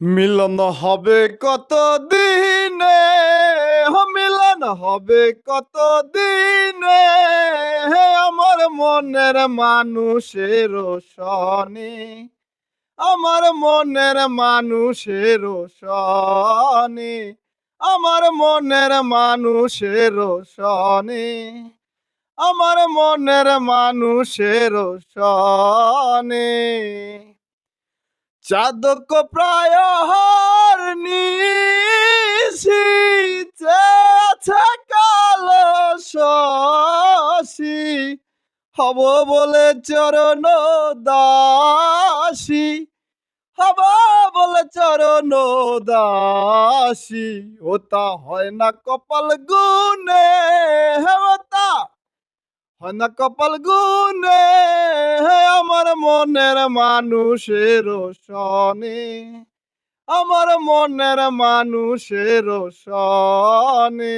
মিলন হবে কত দিনে, মিলন হবে কত দিনে, হে আমার মনের মানুষের সনে, আমার মনের মানুষের সনে, আমার মনের মানুষের সনে, আমার মনের মানুষের সনে। চাঁদক প্রায় হার নিশিতে আছে কালো শশী, হব বলে চরণ দাসী, হব বলে চরণ দাসী। ওটা হয় না কপাল গুনে, হে ওটা হয় না কপাল গুনে, হে আমার মনের মানুষের সনে, আমার মনের মানুষের সনে।